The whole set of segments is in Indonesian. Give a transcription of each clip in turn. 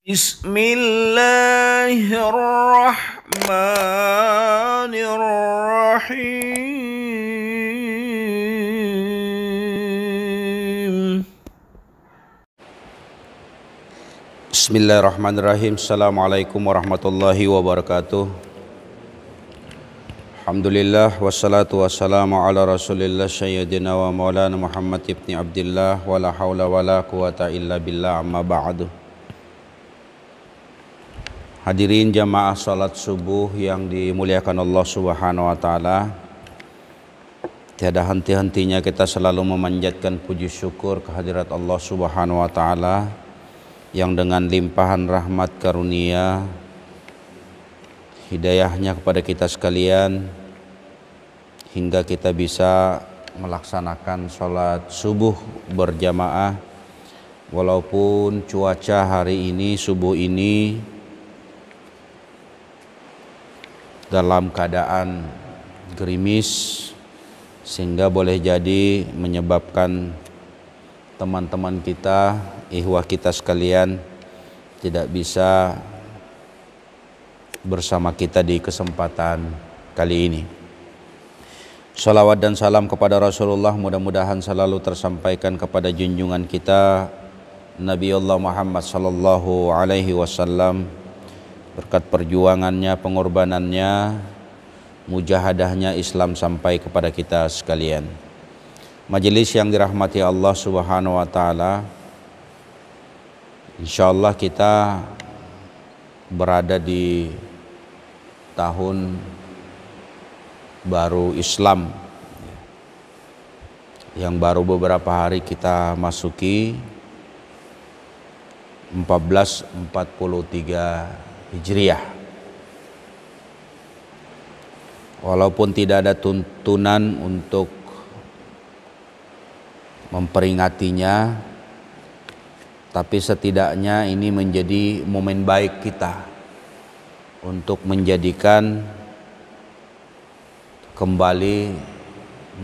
Bismillahirrahmanirrahim. Bismillahirrahmanirrahim. Assalamualaikum warahmatullahi wabarakatuh. Alhamdulillah wassalatu wassalamu ala Rasulillah sayyidina wa maulana Muhammad ibni Abdillah wa la haula wa la quwata illa billah amma ba'du. Hadirin jamaah salat subuh yang dimuliakan Allah Subhanahu wa taala. Tiada henti-hentinya kita selalu memanjatkan puji syukur kehadirat Allah Subhanahu wa taala yang dengan limpahan rahmat karunia hidayahnya kepada kita sekalian hingga kita bisa melaksanakan sholat subuh berjamaah walaupun cuaca hari ini subuh ini dalam keadaan gerimis sehingga boleh jadi menyebabkan teman-teman kita, ikhwah kita sekalian tidak bisa bersama kita di kesempatan kali ini. Salawat dan salam kepada Rasulullah mudah-mudahan selalu tersampaikan kepada junjungan kita Nabi Allah Muhammad sallallahu alaihi wasallam, berkat perjuangannya, pengorbanannya, mujahadahnya Islam sampai kepada kita sekalian. Majelis yang dirahmati Allah Subhanahu wa taala, insyaallah kita berada di tahun baru Islam yang baru beberapa hari kita masuki 1443 Hijriah. Walaupun tidak ada tuntunan untuk memperingatinya, tapi setidaknya ini menjadi momen baik kita untuk menjadikan kembali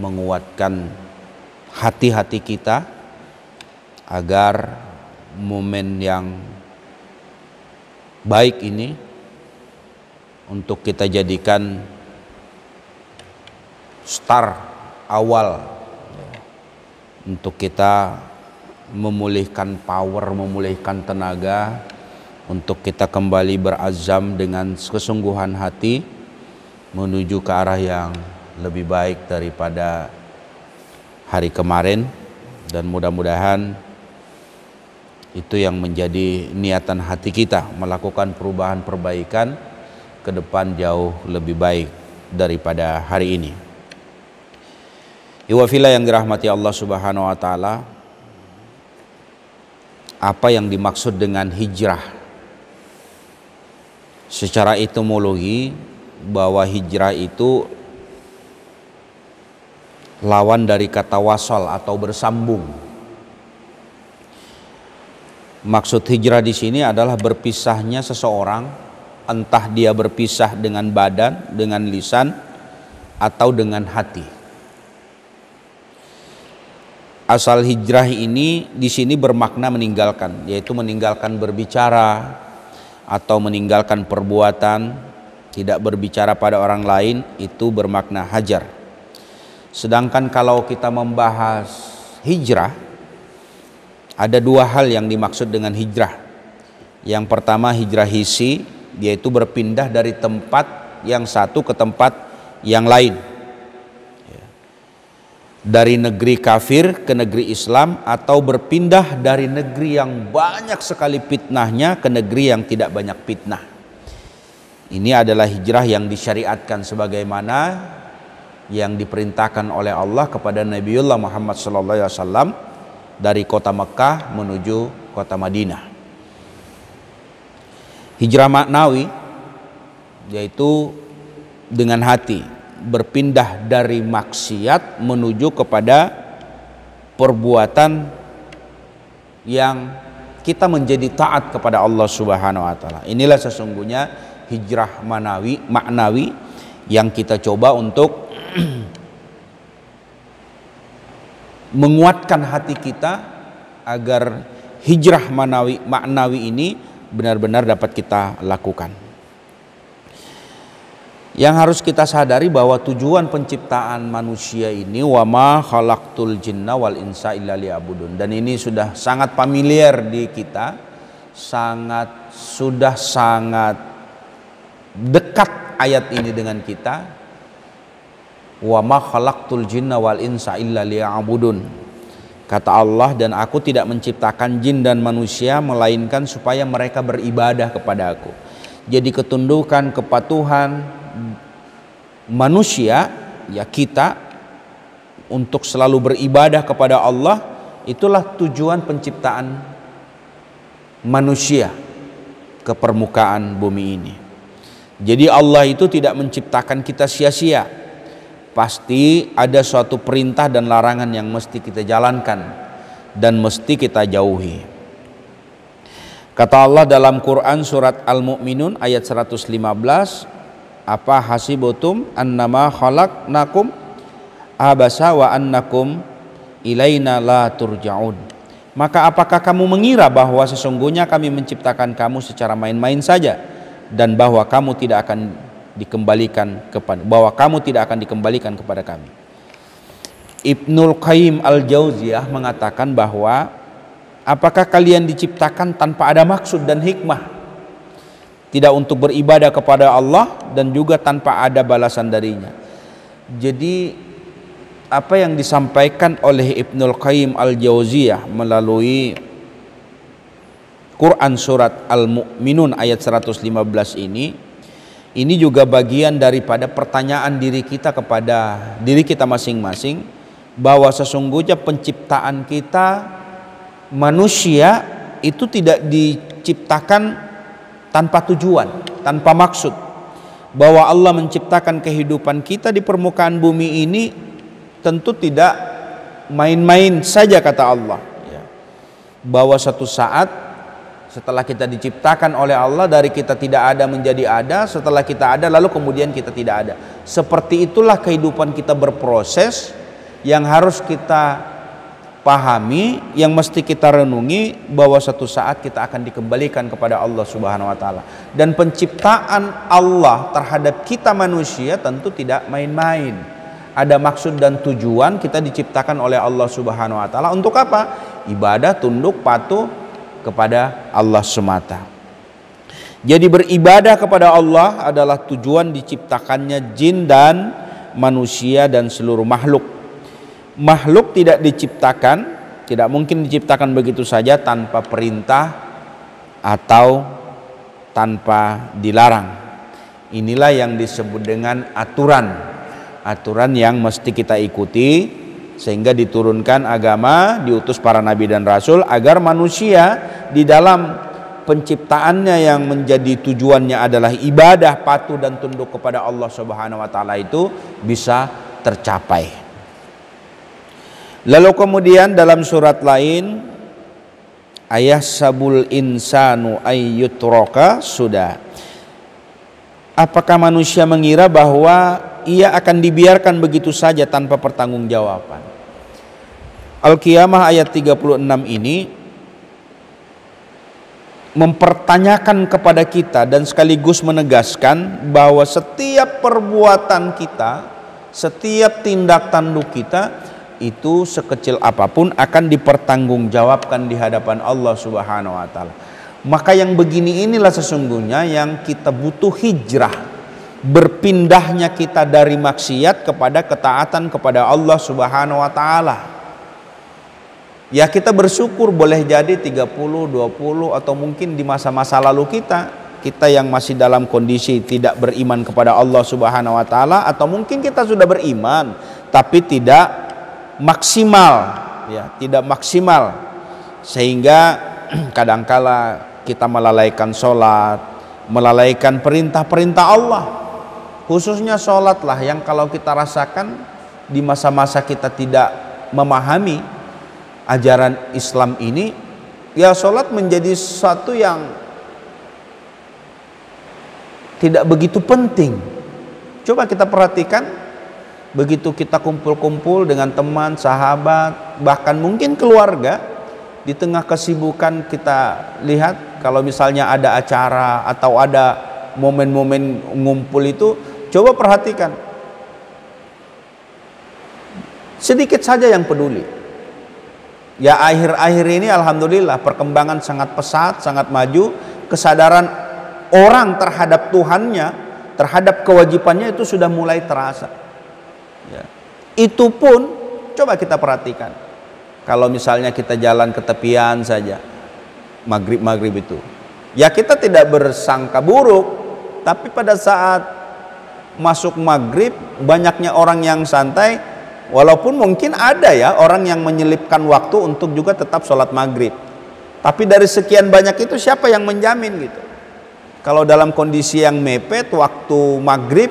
menguatkan hati-hati kita agar momen yang baik ini untuk kita jadikan start awal untuk kita memulihkan power, memulihkan tenaga untuk kita kembali berazam dengan kesungguhan hati menuju ke arah yang lebih baik daripada hari kemarin, dan mudah-mudahan itu yang menjadi niatan hati kita melakukan perubahan perbaikan ke depan jauh lebih baik daripada hari ini. Iwafillah yang dirahmati Allah Subhanahu wa taala, apa yang dimaksud dengan hijrah? Secara etimologi bahwa hijrah itu lawan dari kata wasal atau bersambung. Maksud hijrah di sini adalah berpisahnya seseorang, entah dia berpisah dengan badan, dengan lisan, atau dengan hati. Asal hijrah ini di sini bermakna meninggalkan, yaitu meninggalkan berbicara atau meninggalkan perbuatan, tidak berbicara pada orang lain, itu bermakna hajar. Sedangkan kalau kita membahas hijrah, ada dua hal yang dimaksud dengan hijrah. Yang pertama hijrah hissi, yaitu berpindah dari tempat yang satu ke tempat yang lain, dari negeri kafir ke negeri Islam, atau berpindah dari negeri yang banyak sekali fitnahnya ke negeri yang tidak banyak fitnah. Ini adalah hijrah yang disyariatkan sebagaimana yang diperintahkan oleh Allah kepada Nabiullah Muhammad SAW dari kota Mekah menuju kota Madinah. Hijrah maknawi yaitu dengan hati, berpindah dari maksiat menuju kepada perbuatan yang kita menjadi taat kepada Allah Subhanahu wa taala. Inilah sesungguhnya hijrah maknawi yang kita coba untuk menguatkan hati kita agar hijrah maknawi ini benar-benar dapat kita lakukan. Yang harus kita sadari bahwa tujuan penciptaan manusia ini wa ma khalaqtul jinna wal insa illa liya'budun, dan ini sudah sangat familiar di kita, sudah sangat dekat ayat ini dengan kita. Wa ma khalaqtul jinna wal insa illa liya'budun, kata Allah, dan aku tidak menciptakan jin dan manusia melainkan supaya mereka beribadah kepada aku. Jadi ketundukan, kepatuhan manusia, ya kita, untuk selalu beribadah kepada Allah, itulah tujuan penciptaan manusia ke permukaan bumi ini. Jadi Allah itu tidak menciptakan kita sia-sia. Pasti ada suatu perintah dan larangan yang mesti kita jalankan dan mesti kita jauhi. Kata Allah dalam Quran surat Al-Mu'minun ayat 115, apa hasibutum annama khalaqnakum abasa wa annakum ilaina la turja'un. Maka apakah kamu mengira bahwa sesungguhnya kami menciptakan kamu secara main-main saja, dan bahwa kamu tidak akan dikembalikan kepada kami. Ibnul Qayyim Al-Jauziyah mengatakan bahwa apakah kalian diciptakan tanpa ada maksud dan hikmah, tidak untuk beribadah kepada Allah dan juga tanpa ada balasan darinya. Jadi apa yang disampaikan oleh Ibnul Qayyim Al-Jauziyah melalui Quran surat Al-Mu'minun ayat 115 ini juga bagian daripada pertanyaan diri kita kepada diri kita masing-masing, bahwa sesungguhnya penciptaan kita manusia itu tidak diciptakan tanpa tujuan, tanpa maksud. Bahwa Allah menciptakan kehidupan kita di permukaan bumi ini tentu tidak main-main saja, kata Allah, ya. Bahwa satu saat setelah kita diciptakan oleh Allah, dari kita tidak ada menjadi ada, setelah kita ada lalu kemudian kita tidak ada. Seperti itulah kehidupan kita berproses, yang harus kita pahami, yang mesti kita renungi, bahwa satu saat kita akan dikembalikan kepada Allah Subhanahu wa taala. Dan penciptaan Allah terhadap kita manusia tentu tidak main-main. Ada maksud dan tujuan kita diciptakan oleh Allah Subhanahu wa taala untuk apa? Ibadah, tunduk, patuh kepada Allah semata. Jadi beribadah kepada Allah adalah tujuan diciptakannya jin dan manusia dan seluruh makhluk. Makhluk tidak mungkin diciptakan begitu saja tanpa perintah atau tanpa dilarang. Inilah yang disebut dengan aturan yang mesti kita ikuti, sehingga diturunkan agama, diutus para nabi dan rasul, agar manusia di dalam penciptaannya yang menjadi tujuannya adalah ibadah, patuh dan tunduk kepada Allah Subhanahu wa taala itu bisa tercapai. Lalu kemudian dalam surat lain, ayahsabul insanu ayyutraka sudah. Apakah manusia mengira bahwa ia akan dibiarkan begitu saja tanpa pertanggungjawaban? Al-Qiyamah ayat 36 ini mempertanyakan kepada kita dan sekaligus menegaskan bahwa setiap perbuatan kita, setiap tindak tanduk kita itu sekecil apapun akan dipertanggungjawabkan di hadapan Allah Subhanahu wa taala. Maka yang begini inilah sesungguhnya yang kita butuh hijrah, berpindahnya kita dari maksiat kepada ketaatan kepada Allah Subhanahu wa taala. Ya, kita bersyukur boleh jadi 30, 20 atau mungkin di masa-masa lalu kita yang masih dalam kondisi tidak beriman kepada Allah Subhanahu wa taala, atau mungkin kita sudah beriman tapi tidak maksimal, ya, tidak maksimal, sehingga kadangkala kita melalaikan sholat, melalaikan perintah-perintah Allah, khususnya sholatlah yang kalau kita rasakan di masa-masa kita tidak memahami ajaran Islam ini, ya sholat menjadi sesuatu yang tidak begitu penting. Coba kita perhatikan, begitu kita kumpul-kumpul dengan teman, sahabat, bahkan mungkin keluarga, di tengah kesibukan kita lihat kalau misalnya ada acara atau ada momen-momen ngumpul itu, coba perhatikan. Sedikit saja yang peduli. Ya akhir-akhir ini alhamdulillah perkembangan sangat pesat, sangat maju. Kesadaran orang terhadap Tuhannya, terhadap kewajibannya itu sudah mulai terasa. Ya. Itu pun coba kita perhatikan. Kalau misalnya kita jalan ke tepian saja, maghrib itu, ya kita tidak bersangka buruk. Tapi pada saat masuk maghrib, banyaknya orang yang santai. Walaupun mungkin ada ya orang yang menyelipkan waktu untuk juga tetap sholat maghrib. Tapi dari sekian banyak itu siapa yang menjamin gitu? Kalau dalam kondisi yang mepet, waktu maghrib,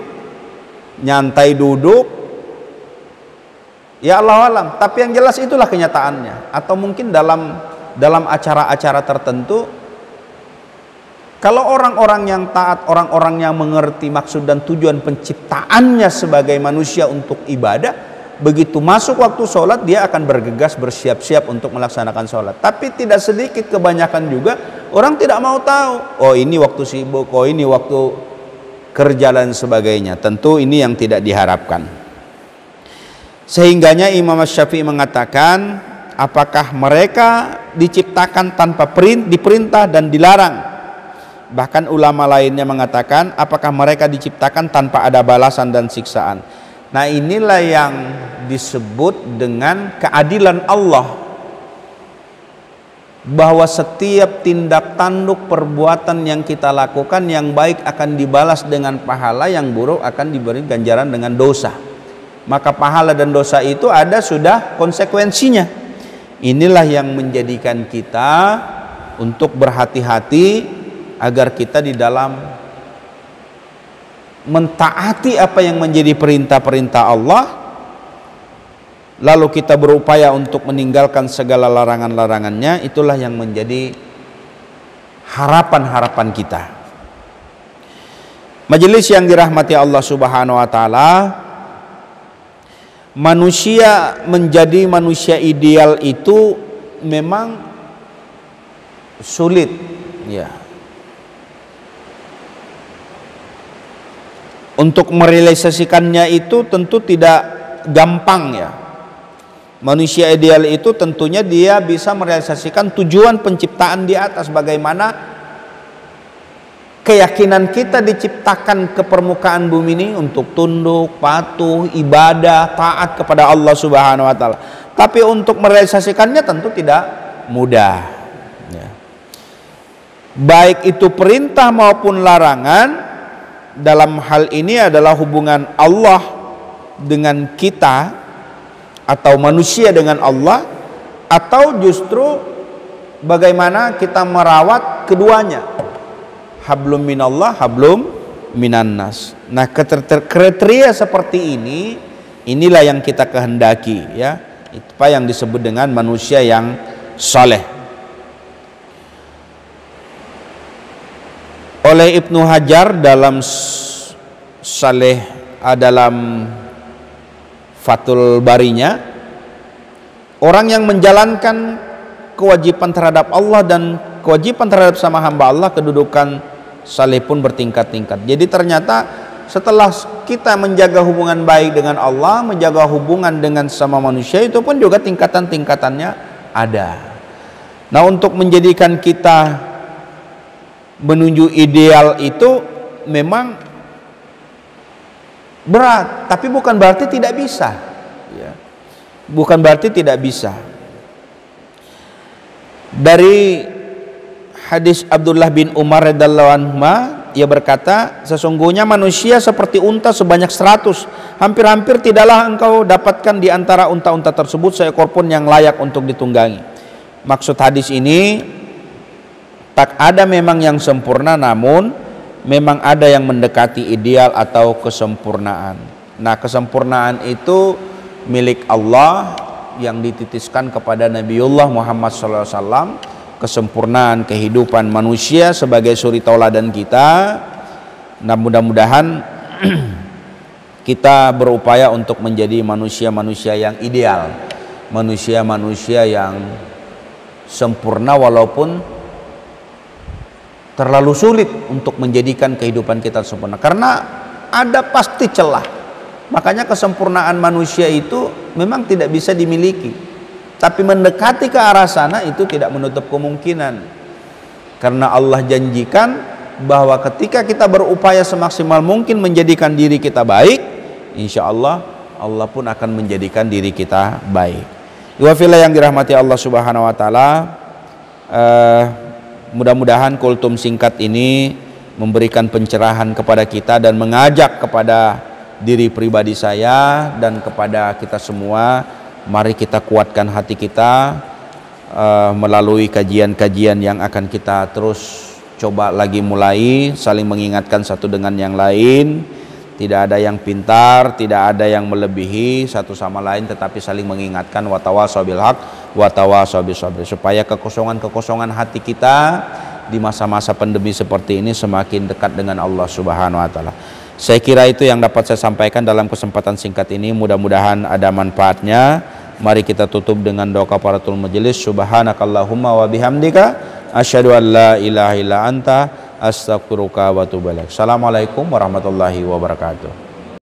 nyantai duduk, ya Allah alam. Tapi yang jelas itulah kenyataannya. Atau mungkin dalam acara-acara tertentu, kalau orang-orang yang taat, orang-orang yang mengerti maksud dan tujuan penciptaannya sebagai manusia untuk ibadah, begitu masuk waktu sholat dia akan bergegas bersiap-siap untuk melaksanakan sholat. Tapi tidak sedikit, kebanyakan juga orang tidak mau tahu. Oh ini waktu sibuk, oh ini waktu kerja dan sebagainya. Tentu ini yang tidak diharapkan. Sehingganya Imam Syafi'i mengatakan, apakah mereka diciptakan tanpa diperintah dan dilarang? Bahkan ulama lainnya mengatakan, apakah mereka diciptakan tanpa ada balasan dan siksaan? Nah inilah yang disebut dengan keadilan Allah, bahwa setiap tindak tanduk perbuatan yang kita lakukan, yang baik akan dibalas dengan pahala, yang buruk akan diberi ganjaran dengan dosa. Maka pahala dan dosa itu ada sudah konsekuensinya. Inilah yang menjadikan kita untuk berhati-hati agar kita di dalam mentaati apa yang menjadi perintah-perintah Allah, lalu kita berupaya untuk meninggalkan segala larangan-larangannya. Itulah yang menjadi harapan-harapan kita. Majelis yang dirahmati Allah Subhanahu wa taala, manusia menjadi manusia ideal itu memang sulit, ya. Untuk merealisasikannya itu tentu tidak gampang ya. Manusia ideal itu tentunya dia bisa merealisasikan tujuan penciptaan di atas, bagaimana keyakinan kita diciptakan ke permukaan bumi ini untuk tunduk, patuh, ibadah, taat kepada Allah Subhanahu wa taala. Tapi untuk merealisasikannya tentu tidak mudah ya. Baik itu perintah maupun larangan, dalam hal ini adalah hubungan Allah dengan kita atau manusia dengan Allah, atau justru bagaimana kita merawat keduanya, hablum minallah, hablum minannas. Nah kriteria seperti ini, inilah yang kita kehendaki ya. Itu apa yang disebut dengan manusia yang saleh. Oleh Ibnu Hajar dalam dalam Fathul Barinya, orang yang menjalankan kewajiban terhadap Allah dan kewajiban terhadap sama hamba Allah, kedudukan saleh pun bertingkat-tingkat. Jadi ternyata setelah kita menjaga hubungan baik dengan Allah, menjaga hubungan dengan sama manusia, itu pun juga tingkatan-tingkatannya ada. Nah untuk menjadikan kita menuju ideal itu memang berat, tapi bukan berarti tidak bisa ya. Bukan berarti tidak bisa. Dari hadis Abdullah bin Umar radhiyallahu anhu, ia berkata, sesungguhnya manusia seperti unta sebanyak 100, hampir-hampir tidaklah engkau dapatkan di antara unta-unta tersebut seekor pun yang layak untuk ditunggangi. Maksud hadis ini, tak ada memang yang sempurna, namun memang ada yang mendekati ideal atau kesempurnaan. Nah kesempurnaan itu milik Allah yang dititiskan kepada Nabiullah Muhammad SAW. Kesempurnaan kehidupan manusia sebagai suri tauladan kita. Nah mudah-mudahan kita berupaya untuk menjadi manusia-manusia yang ideal, manusia-manusia yang sempurna, walaupun terlalu sulit untuk menjadikan kehidupan kita sempurna, karena ada pasti celah. Makanya kesempurnaan manusia itu memang tidak bisa dimiliki, tapi mendekati ke arah sana itu tidak menutup kemungkinan, karena Allah janjikan bahwa ketika kita berupaya semaksimal mungkin menjadikan diri kita baik, insya Allah Allah pun akan menjadikan diri kita baik. Wa fillah yang dirahmati Allah Subhanahu wa taala, mudah-mudahan kultum singkat ini memberikan pencerahan kepada kita dan mengajak kepada diri pribadi saya dan kepada kita semua, mari kita kuatkan hati kita melalui kajian-kajian yang akan kita terus coba lagi mulai, saling mengingatkan satu dengan yang lain. Tidak ada yang pintar, tidak ada yang melebihi satu sama lain, tetapi saling mengingatkan, watawasau bil haq watawasau bis sabr, supaya kekosongan hati kita di masa-masa pandemi seperti ini semakin dekat dengan Allah Subhanahu wa taala. Saya kira itu yang dapat saya sampaikan dalam kesempatan singkat ini, mudah-mudahan ada manfaatnya. Mari kita tutup dengan doa kafaratul majelis. Subhanakallahumma wa bihamdika asyhadu an la ilaha illa anta astaghfiruka wa atubu ilaik. Assalamualaikum warahmatullahi wabarakatuh.